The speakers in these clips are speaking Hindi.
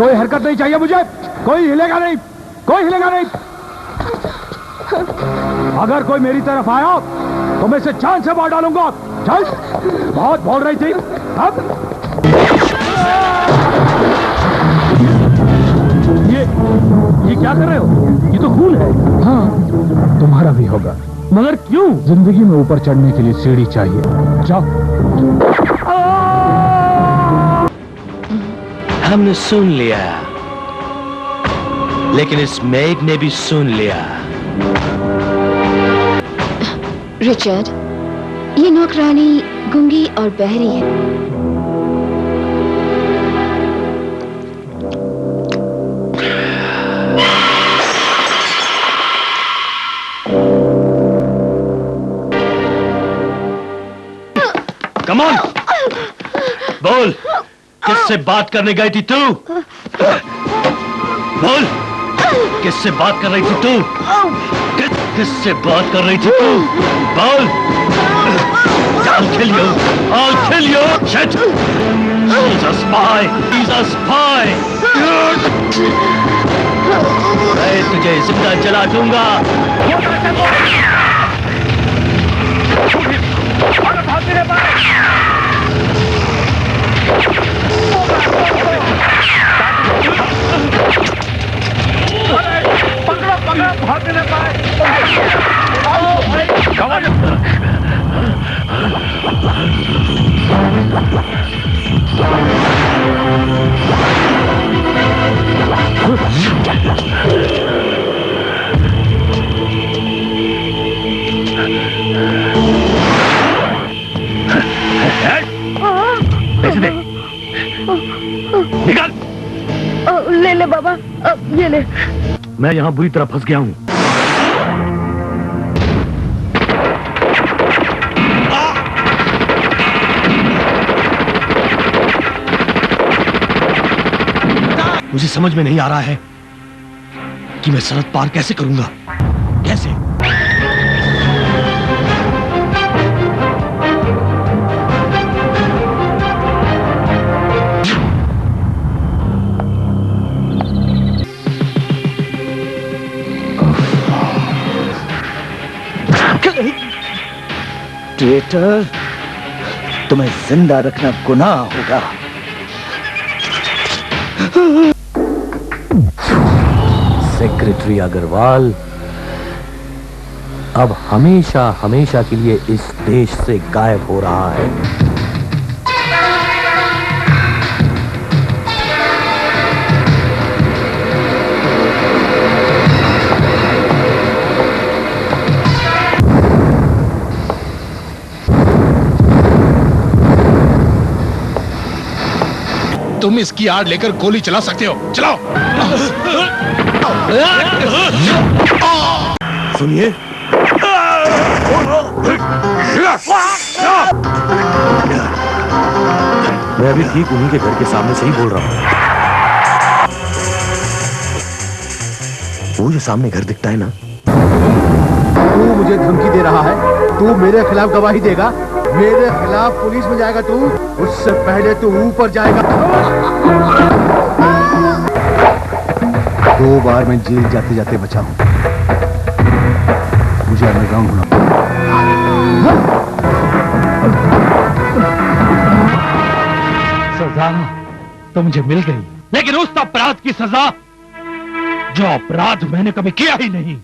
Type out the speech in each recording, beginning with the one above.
कोई हरकत नहीं चाहिए मुझे, कोई हिलेगा नहीं, कोई हिलेगा नहीं। अगर कोई मेरी तरफ आया तो मैं इसे जान से मार डालूंगा। चल, बहुत बोल रही थी। अब ये क्या कर रहे हो? ये तो खून है। हाँ, तुम्हारा भी होगा। मगर क्यों? जिंदगी में ऊपर चढ़ने के लिए सीढ़ी चाहिए। जाओ। हमने सुन लिया, लेकिन इस मेघ ने भी सुन लिया। रिचर्ड, ये नौकरानी गूंगी और बहरी है। कम ऑन, बोल, किससे बात करने गई थी तू? बोल, किससे बात कर रही थी तू? किससे बात कर रही थी तू? बोल। I'll kill you. I'll kill you. Shit. He's a spy. He's a spy. मैं तुझे जिंदा जला दूंगा। भागने पाए। पैसे दे, निकाल। ले ले बाबा, ये ले। मैं यहाँ बुरी तरह फंस गया हूँ। मुझे समझ में नहीं आ रहा है कि मैं सरहद पार कैसे करूंगा। कैसे? ट्रेटर, तुम्हें जिंदा रखना गुनाह होगा। सेक्रेटरी अग्रवाल अब हमेशा हमेशा के लिए इस देश से गायब हो रहा है। तुम इसकी आड़ लेकर गोली चला सकते हो, चलाओ। सुनिए, मैं अभी ठीक उन्हीं के घर के सामने से ही बोल रहा हूँ। वो जो सामने घर दिखता है ना, तू मुझे धमकी दे रहा है? तू मेरे खिलाफ गवाही देगा? मेरे खिलाफ पुलिस में जाएगा तू? उससे पहले तू ऊपर जाएगा। 2 बार मैं जेल जाते जाते बचा हूं। मुझे अंडरग्राउंड होना पड़ा। सजा तो मुझे मिल गई, लेकिन उस अपराध की सजा जो अपराध मैंने कभी किया ही नहीं।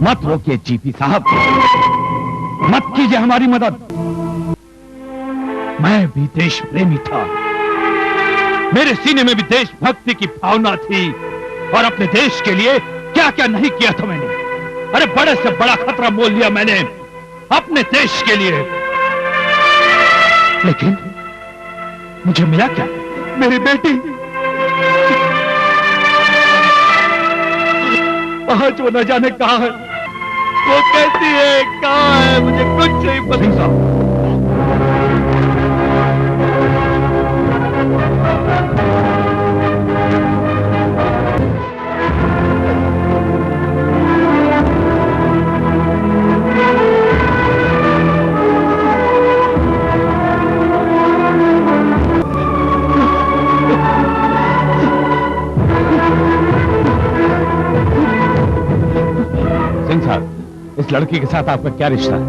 मत रोकिए जीपी साहब, मत कीजिए हमारी मदद। मैं भी देश प्रेमी था, मेरे सीने में भी देशभक्ति की भावना थी, और अपने देश के लिए क्या क्या नहीं किया था मैंने। अरे बड़े से बड़ा खतरा मोल लिया मैंने अपने देश के लिए, लेकिन मुझे मिला क्या? मेरी बेटी। आज वो न जाने कहां है, वो कैसी है, कहां है, मुझे कुछ नहीं पता। इस लड़की के साथ आपका क्या रिश्ता है?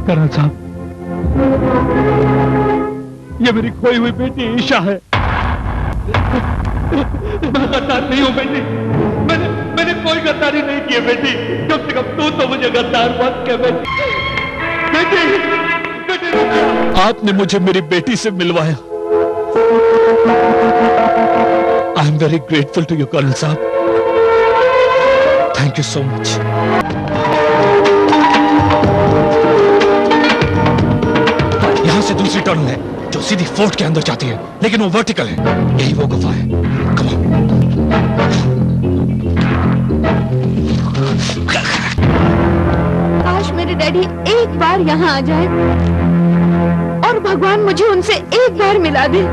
कर्नल साहब, ये मेरी खोई हुई बेटी ईशा है। मैं गद्दार नहीं हूं बेटी, मैंने कोई गद्दारी नहीं की है बेटी। कम से कम तू तो मुझे गद्दार मत कह बेटी। बेटी, आपने मुझे मेरी बेटी से मिलवाया। I am very grateful to you colonel साहब। Thank you so much. यहां से दूसरी टनल है जो सीधी फोर्ट के अंदर जाती है, लेकिन वो वर्टिकल है। यही वो गुफा है। Come on. काश मेरे डैडी एक बार यहाँ आ जाए और भगवान मुझे उनसे एक बार मिला दे।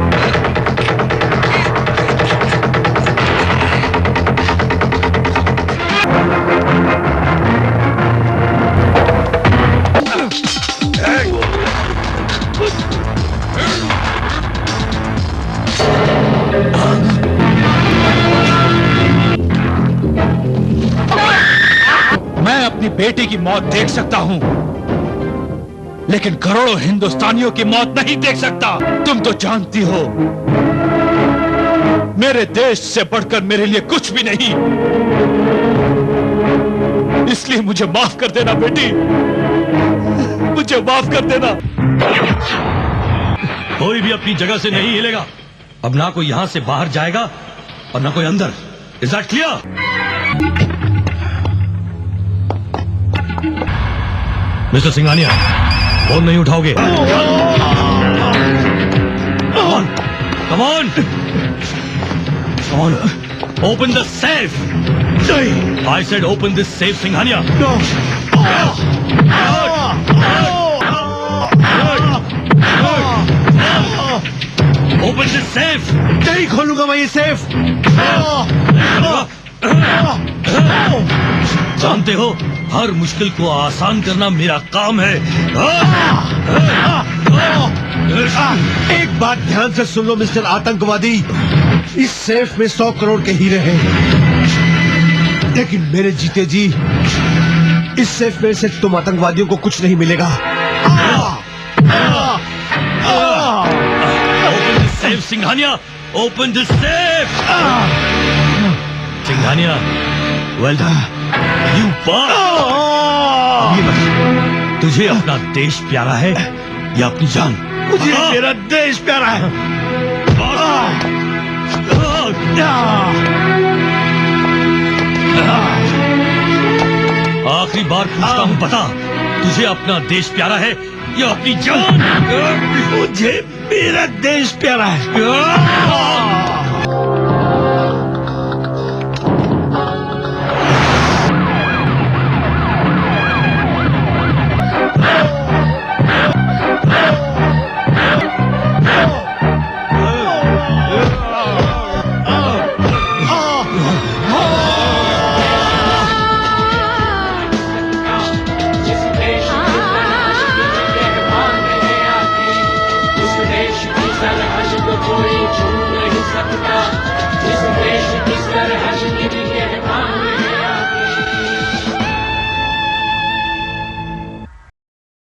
मैं अपनी बेटी की मौत देख सकता हूं, लेकिन करोड़ों हिंदुस्तानियों की मौत नहीं देख सकता। तुम तो जानती हो, मेरे देश से बढ़कर मेरे लिए कुछ भी नहीं। इसलिए मुझे माफ कर देना बेटी, मुझे माफ कर देना। कोई भी अपनी जगह से नहीं हिलेगा। अब ना कोई यहां से बाहर जाएगा और ना कोई अंदर। Is that clear? Mister Singhania, phone नहीं उठाओगे? Come on! Come on! Open the safe! I said open this safe, Singhania! No! Open this safe! नहीं खोलूंगा मैं ये सेफ। जानते हो, हर मुश्किल को आसान करना मेरा काम है। एक बात ध्यान से सुन लो मिस्टर आतंकवादी, इस सेफ में 100 करोड़ के हीरे हैं, लेकिन मेरे जीते जी इस सेफ में से तुम आतंकवादियों को कुछ नहीं मिलेगा। Open this safe, Singhania! Open this safe! Singhania, well done, you बात। ये बता, तुझे अपना देश प्यारा है या अपनी जान? मुझे मेरा देश प्यारा है। आखिरी बार पूछता हूँ, बता, तुझे अपना देश प्यारा है या अपनी जान? मुझे मेरा देश प्यारा है। कोई छू नहीं सकता, जिस देश की सरहद